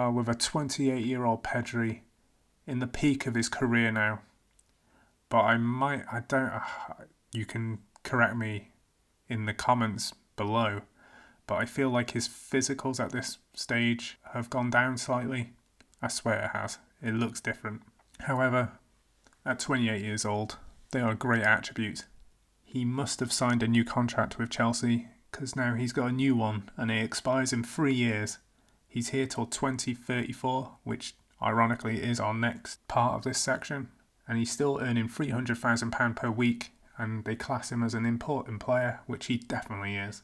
are with a 28-year-old Pedri in the peak of his career now. But you can correct me in the comments below, but I feel like his physicals at this stage have gone down slightly. I swear it has. It looks different. However, at 28 years old, they are great attributes. He must have signed a new contract with Chelsea because now he's got a new one and it expires in 3 years. He's here till 2034, which ironically is our next part of this section. And he's still earning £300,000 per week, and they class him as an important player, which he definitely is.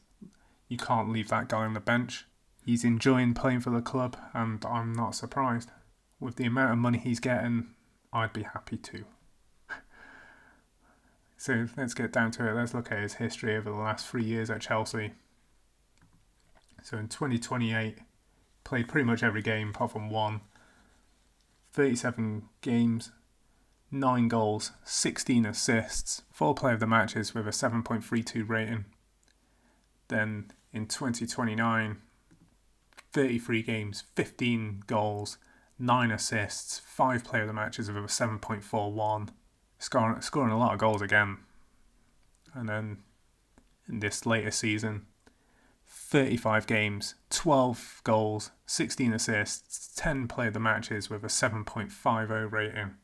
You can't leave that guy on the bench. He's enjoying playing for the club, and I'm not surprised. With the amount of money he's getting, I'd be happy too. So let's get down to it. Let's look at his history over the last 3 years at Chelsea. So in 2028, played pretty much every game apart from one. 37 games, 9 goals, 16 assists, 4 player of the matches with a 7.32 rating. Then in 2029, 33 games, 15 goals, 9 assists, 5 player of the matches with a 7.41. Scoring a lot of goals again. And then in this later season, 35 games, 12 goals, 16 assists, 10 player of the matches with a 7.50 rating.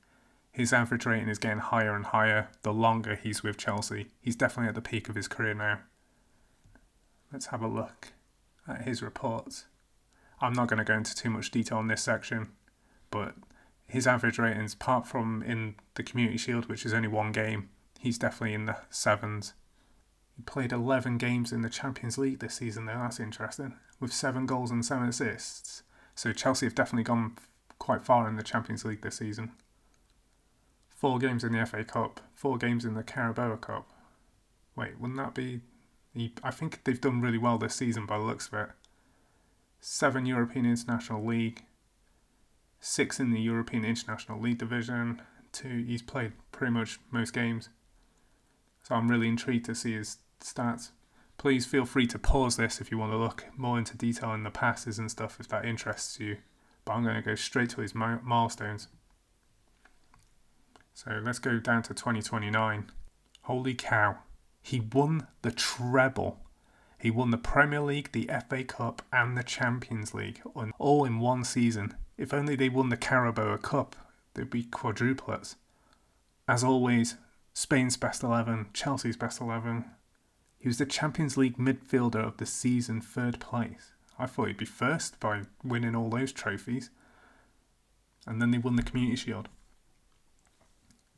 His average rating is getting higher and higher the longer he's with Chelsea. He's definitely at the peak of his career now. Let's have a look at his reports. I'm not going to go into too much detail on this section, but his average ratings, apart from in the Community Shield, which is only 1 game, he's definitely in the 7s. He played 11 games in the Champions League this season though, that's interesting, with 7 goals and 7 assists. So Chelsea have definitely gone quite far in the Champions League this season. 4 games in the FA Cup, 4 games in the Carabao Cup. Wait, wouldn't that be... I think they've done really well this season by the looks of it. 7 European International League, 6 in the European International League division, 2, he's played pretty much most games. So I'm really intrigued to see his stats. Please feel free to pause this if you want to look more into detail in the passes and stuff if that interests you. But I'm going to go straight to his milestones. So let's go down to 2029. Holy cow. He won the treble. He won the Premier League, the FA Cup and the Champions League all in one season. If only they won the Carabao Cup, they'd be quadruplets. As always, Spain's best 11, Chelsea's best 11. He was the Champions League midfielder of the season, 3rd place. I thought he'd be first by winning all those trophies. And then they won the Community Shield.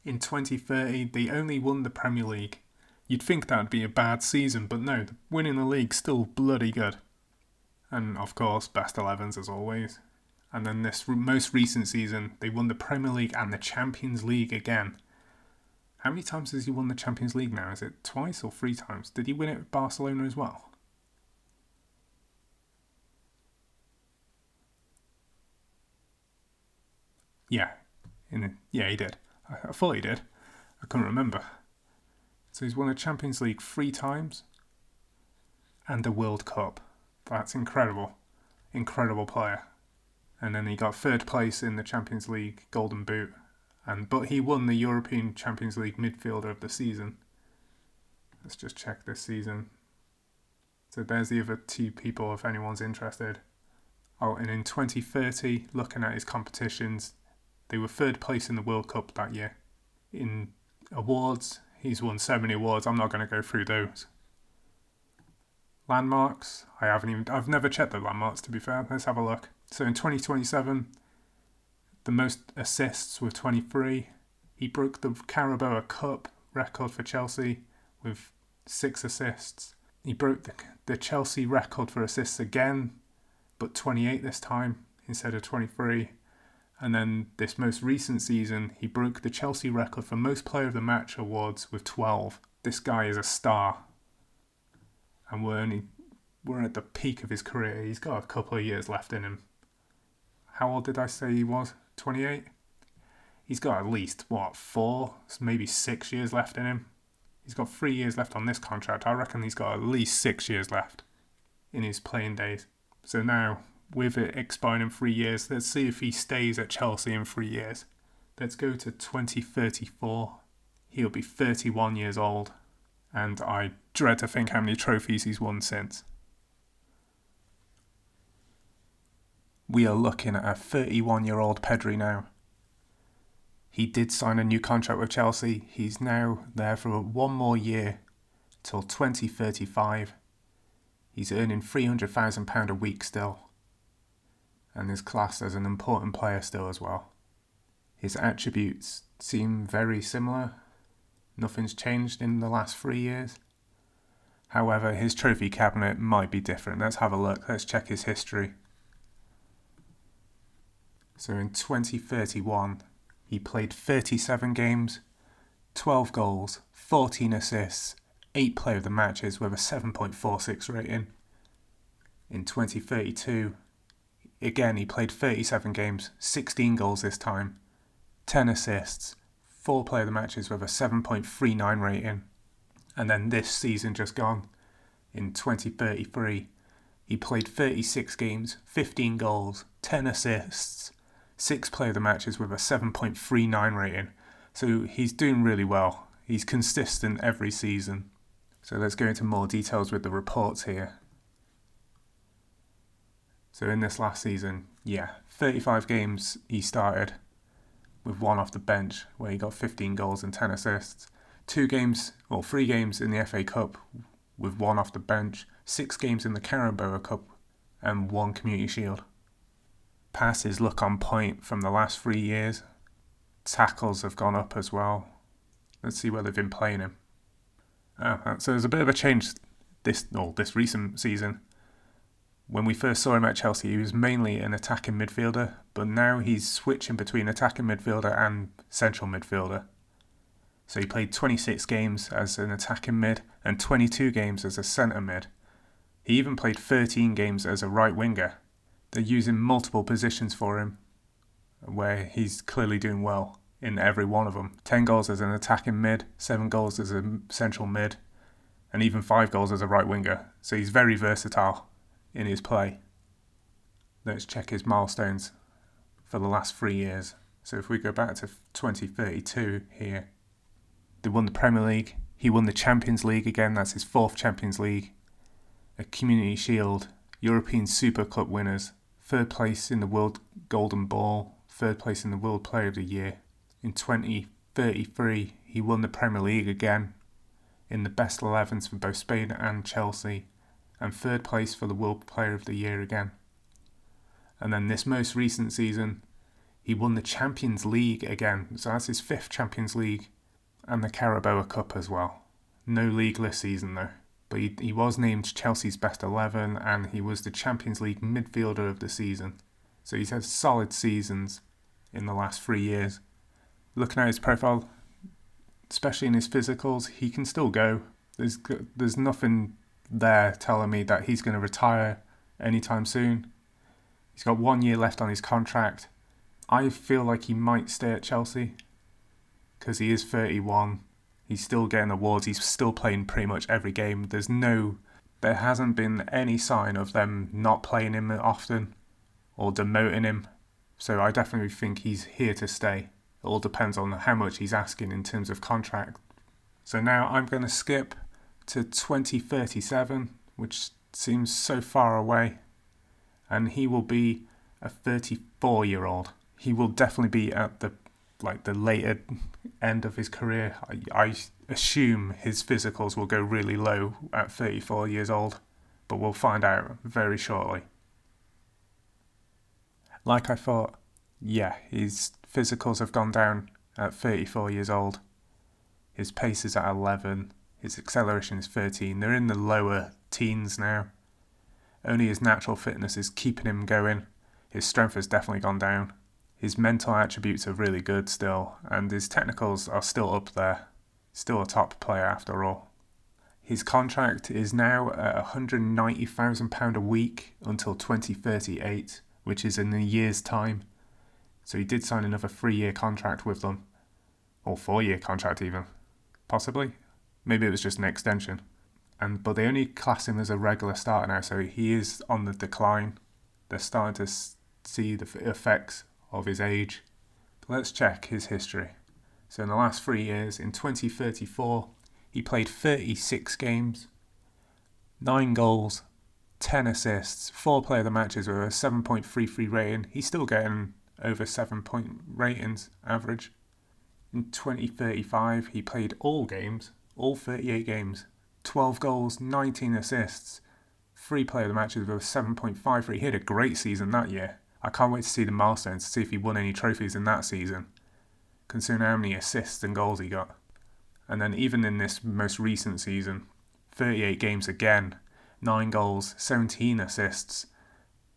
In 2030, they only won the Premier League. You'd think that'd be a bad season, but no, winning the league's still bloody good. And of course, best 11s as always. And then this most recent season, they won the Premier League and the Champions League again. How many times has he won the Champions League now? Is it twice or 3 times? Did he win it with Barcelona as well? Yeah, he did. I thought he did. I couldn't remember. So he's won a Champions League 3 times and a World Cup. That's incredible. Incredible player. And then he got 3rd place in the Champions League Golden Boot. But he won the European Champions League Midfielder of the Season. Let's just check this season. So there's the other 2 people if anyone's interested. Oh, and in 2030, looking at his competitions, they were 3rd place in the World Cup that year. In awards, he's won so many awards, I'm not going to go through those. Landmarks, I've never checked the landmarks to be fair. Let's have a look. So in 2027, the most assists with 23. He broke the Carabao Cup record for Chelsea with 6 assists. He broke the Chelsea record for assists again, but 28 this time instead of 23. And then this most recent season, he broke the Chelsea record for most player of the match awards with 12. This guy is a star. And we're at the peak of his career. He's got a couple of years left in him. How old did I say he was? 28? He's got at least, 4, maybe 6 years left in him. He's got 3 years left on this contract. I reckon he's got at least 6 years left in his playing days. So now with it expiring in 3 years. Let's see if he stays at Chelsea in 3 years. Let's go to 2034. He'll be 31 years old, and I dread to think how many trophies he's won since. We are looking at a 31-year-old Pedri now. He did sign a new contract with Chelsea. He's now there for 1 more year till 2035. He's earning £300,000 a week still, and is classed as an important player still as well. His attributes seem very similar. Nothing's changed in the last 3 years. However, his trophy cabinet might be different. Let's have a look. Let's check his history. So in 2031, he played 37 games, 12 goals, 14 assists, 8 player of the matches with a 7.46 rating. In 2032, again he played 37 games, 16 goals this time, 10 assists, 4 player of the matches with a 7.39 rating. And then this season just gone, in 2033, he played 36 games, 15 goals, 10 assists, 6 player of the matches with a 7.39 rating. So he's doing really well. He's consistent every season. So let's go into more details with the reports here. So in this last season, 35 games he started with 1 off the bench where he got 15 goals and 10 assists. 3 games in the FA Cup with 1 off the bench, 6 games in the Carabao Cup and 1 Community Shield. Passes look on point from the last 3 years. Tackles have gone up as well. Let's see where they've been playing him. So there's a bit of a change this recent season. When we first saw him at Chelsea, he was mainly an attacking midfielder, but now he's switching between attacking midfielder and central midfielder. So he played 26 games as an attacking mid and 22 games as a centre mid. He even played 13 games as a right winger. They're using multiple positions for him, where he's clearly doing well in every one of them. 10 goals as an attacking mid, 7 goals as a central mid, and even 5 goals as a right winger. So he's very versatile in his play. Let's check his milestones for the last 3 years. So if we go back to 2032 here, they won the Premier League. He won the Champions League again. That's his 4th Champions League. A Community Shield, European Super Cup winners, 3rd place in the World Golden Ball, 3rd place in the World Player of the Year. In 2033, he won the Premier League again in the best 11s for both Spain and Chelsea, and 3rd place for the World Player of the Year again. And then this most recent season, he won the Champions League again. So that's his 5th Champions League, and the Carabao Cup as well. No leagueless season though. But he was named Chelsea's best 11, and he was the Champions League midfielder of the season. So he's had solid seasons in the last 3 years. Looking at his profile, especially in his physicals, he can still go. There's nothing there telling me that he's going to retire anytime soon. He's got 1 year left on his contract. I feel like he might stay at Chelsea because he is 31. He's still getting awards. He's still playing pretty much every game. There hasn't been any sign of them not playing him often or demoting him. So I definitely think he's here to stay. It all depends on how much he's asking in terms of contract. So now I'm going to skip to 2037, which seems so far away. And he will be a 34-year-old. He will definitely be at the later end of his career. I assume his physicals will go really low at 34 years old, but we'll find out very shortly. Like I thought, his physicals have gone down at 34 years old. His pace is at 11, his acceleration is 13. They're in the lower teens now. Only his natural fitness is keeping him going. His strength has definitely gone down. His mental attributes are really good still, and his technicals are still up there. Still a top player after all. His contract is now at £190,000 a week until 2038, which is in a year's time. So he did sign another 3-year contract with them, or 4-year contract even, possibly. Maybe it was just an extension. But they only class him as a regular starter now, so he is on the decline. they're starting to see the effects of his age. But let's check his history. So in the last 3 years, in 2034, he played 36 games, 9 goals, 10 assists, 4 player of the matches with a 7.33 rating. He's still getting over 7-point ratings average. In 2035, he played all games, all 38 games, 12 goals, 19 assists, 3 player of the matches with a 7.53. He had a great season that year. I can't wait to see the milestones to see if he won any trophies in that season, considering how many assists and goals he got. And then even in this most recent season, 38 games again, 9 goals, 17 assists,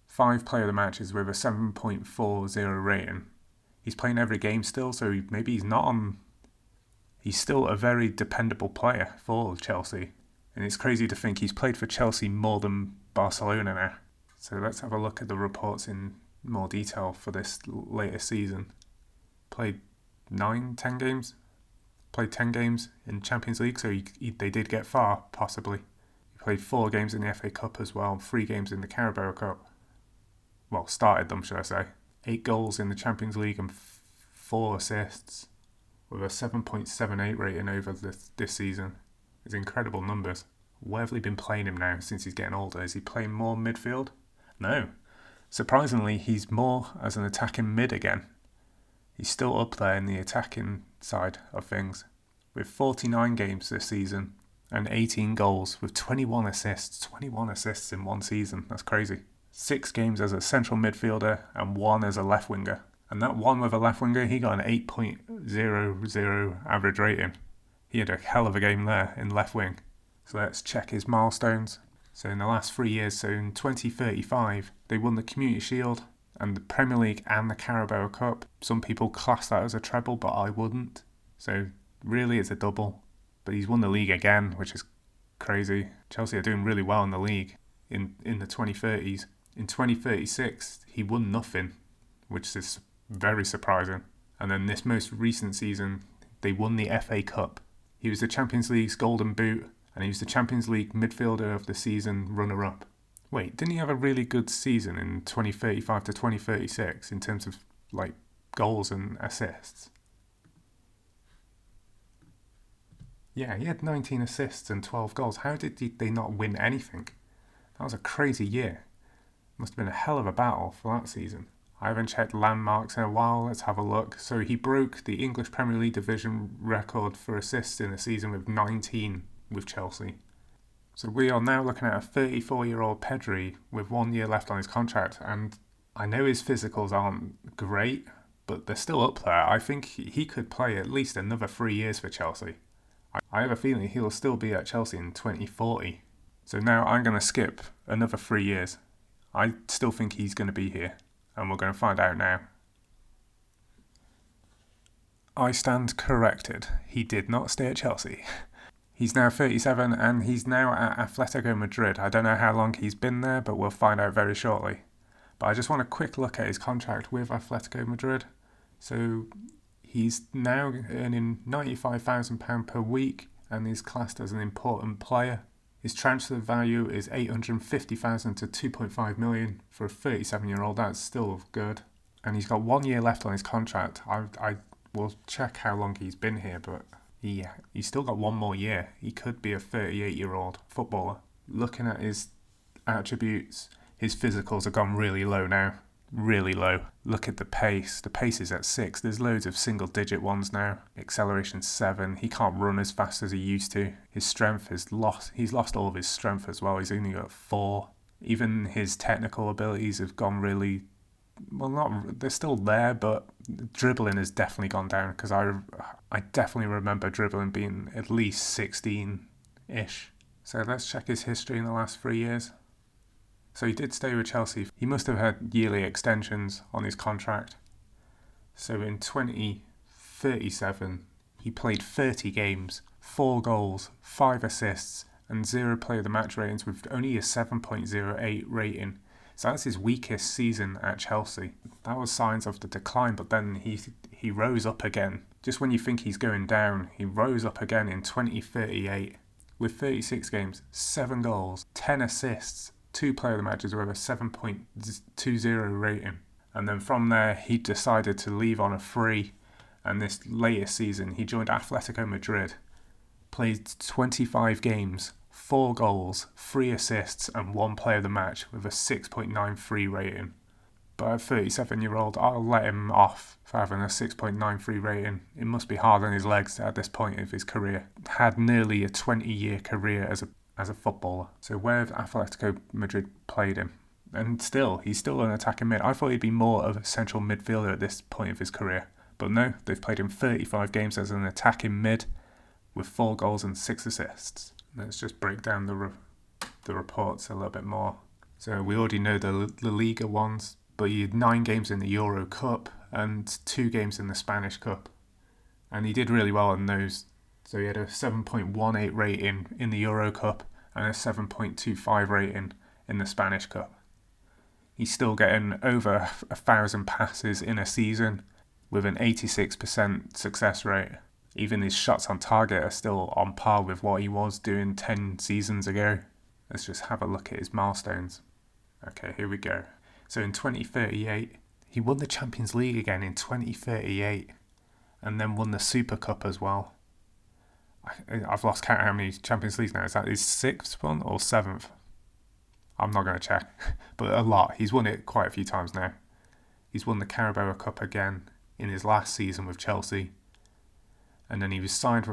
5 player of the matches with a 7.40 rating. He's playing every game still, so maybe he's not on... He's still a very dependable player for Chelsea. And it's crazy to think he's played for Chelsea more than Barcelona now. So let's have a look at the reports in more detail for this latest season. Played 10 games? Played 10 games in Champions League, so they did get far, possibly. He played 4 games in the FA Cup as well, 3 games in the Carabao Cup. Well, started them, should I say. 8 goals in the Champions League and 4 assists with a 7.78 rating over this season. It's incredible numbers. Where have they been playing him now since he's getting older? Is he playing more midfield? No. Surprisingly, he's more as an attacking mid again. He's still up there in the attacking side of things, with 49 games this season and 18 goals with 21 assists. 21 assists in one season. That's crazy. 6 games as a central midfielder and 1 as a left winger. And that one with a left winger, he got an 8.00 average rating. He had a hell of a game there in left wing. So let's check his milestones. So in the last 3 years, so in 2035, they won the Community Shield and the Premier League and the Carabao Cup. Some people class that as a treble, but I wouldn't. So really it's a double. But he's won the league again, which is crazy. Chelsea are doing really well in the league in the 2030s. In 2036, he won nothing, which is very surprising. And then this most recent season, they won the FA Cup. He was the Champions League's Golden Boot, and he was the Champions League Midfielder of the Season runner-up. Wait, didn't he have a really good season in 2035 to 2036 in terms of like goals and assists? Yeah, he had 19 assists and 12 goals. How did they not win anything? That was a crazy year. Must have been a hell of a battle for that season. I haven't checked landmarks in a while. Let's have a look. So he broke the English Premier League division record for assists in a season with 19 with Chelsea. So we are now looking at a 34-year-old Pedri with 1 year left on his contract, and I know his physicals aren't great, but they're still up there. I think he could play at least another 3 years for Chelsea. I have a feeling he'll still be at Chelsea in 2040. So now I'm going to skip another 3 years. I still think he's going to be here, and we're going to find out now. I stand corrected. He did not stay at Chelsea. He's now 37 and he's now at Atletico Madrid. I don't know how long he's been there, but we'll find out very shortly. But I just want a quick look at his contract with Atletico Madrid. So he's now earning £95,000 per week and is classed as an important player. His transfer value is $850,000 to $2.5 million for a 37-year-old. That's still good. And he's got 1 year left on his contract. I will check how long he's been here, but he's still got 1 more year. He could be a 38-year-old footballer. Looking at his attributes, his physicals have gone really low now. Really low. Look at the pace. The pace is at 6. There's loads of single-digit ones now. Acceleration 7. He can't run as fast as he used to. His strength is lost. He's lost all of his strength as well. He's only got 4. Even his technical abilities have gone really... Well, they're still there, but dribbling has definitely gone down, because I definitely remember dribbling being at least 16-ish. So let's check his history in the last 3 years. So he did stay with Chelsea. He must have had yearly extensions on his contract. So in 2037, he played 30 games, 4 goals, 5 assists, and 0 player of the match ratings with only a 7.08 rating. So that's his weakest season at Chelsea. That was signs of the decline, but then he rose up again. Just when you think he's going down, he rose up again in 2038 with 36 games, 7 goals, 10 assists, 2 player of the matches with a 7.20 rating. And then from there, he decided to leave on a free. And this latest season, he joined Atletico Madrid, played 25 games, 4 goals, 3 assists, and 1 player of the match with a 6.93 rating. But at 37-year-old, I'll let him off for having a 6.93 rating. It must be hard on his legs at this point of his career. Had nearly a 20-year career as a footballer. So where have Atletico Madrid played him? And he's still an attacking mid. I thought he'd be more of a central midfielder at this point of his career. But no, they've played him 35 games as an attacking mid with 4 goals and 6 assists. Let's just break down the reports a little bit more. So we already know the La Liga ones, but he had 9 games in the Euro Cup and 2 games in the Spanish Cup. And he did really well in those. So he had a 7.18 rating in the Euro Cup and a 7.25 rating in the Spanish Cup. He's still getting over 1,000 passes in a season with an 86% success rate. Even his shots on target are still on par with what he was doing 10 seasons ago. Let's just have a look at his milestones. Okay, here we go. So in 2038, he won the Champions League again in 2038 and then won the Super Cup as well. I've lost count how many Champions Leagues now. Is that his 6th one or 7th? I'm not going to check, but a lot. He's won it quite a few times now. He's won the Carabao Cup again in his last season with Chelsea. And then he was signed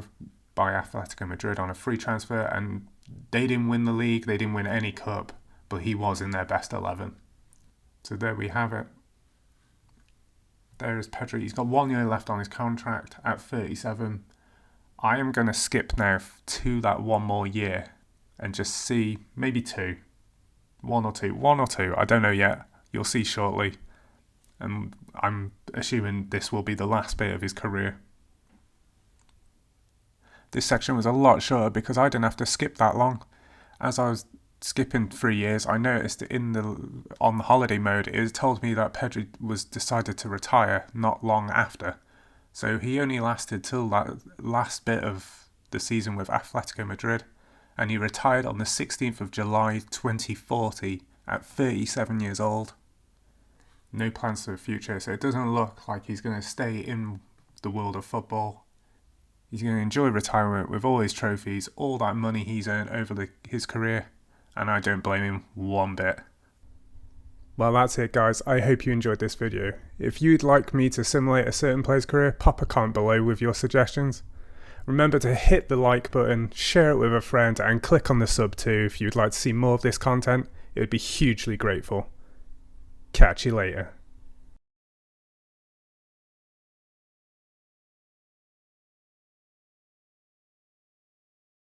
by Atletico Madrid on a free transfer, and they didn't win the league, they didn't win any cup, but he was in their best 11. So there we have it. There is Pedri. He's got 1 year left on his contract at 37. I am going to skip now to that 1 more year and just see, maybe 2. 1 or 2, I don't know yet. You'll see shortly. And I'm assuming this will be the last bit of his career. This section was a lot shorter because I didn't have to skip that long. As I was skipping 3 years, I noticed on the holiday mode, it told me that Pedri was decided to retire not long after. So he only lasted till that last bit of the season with Atletico Madrid. And he retired on the 16th of July 2040 at 37 years old. No plans for the future, so it doesn't look like he's going to stay in the world of football. He's going to enjoy retirement with all his trophies, all that money he's earned over his career, and I don't blame him one bit. Well, that's it guys, I hope you enjoyed this video. If you'd like me to simulate a certain player's career, pop a comment below with your suggestions. Remember to hit the like button, share it with a friend, and click on the sub too if you'd like to see more of this content. It would be hugely grateful. Catch you later.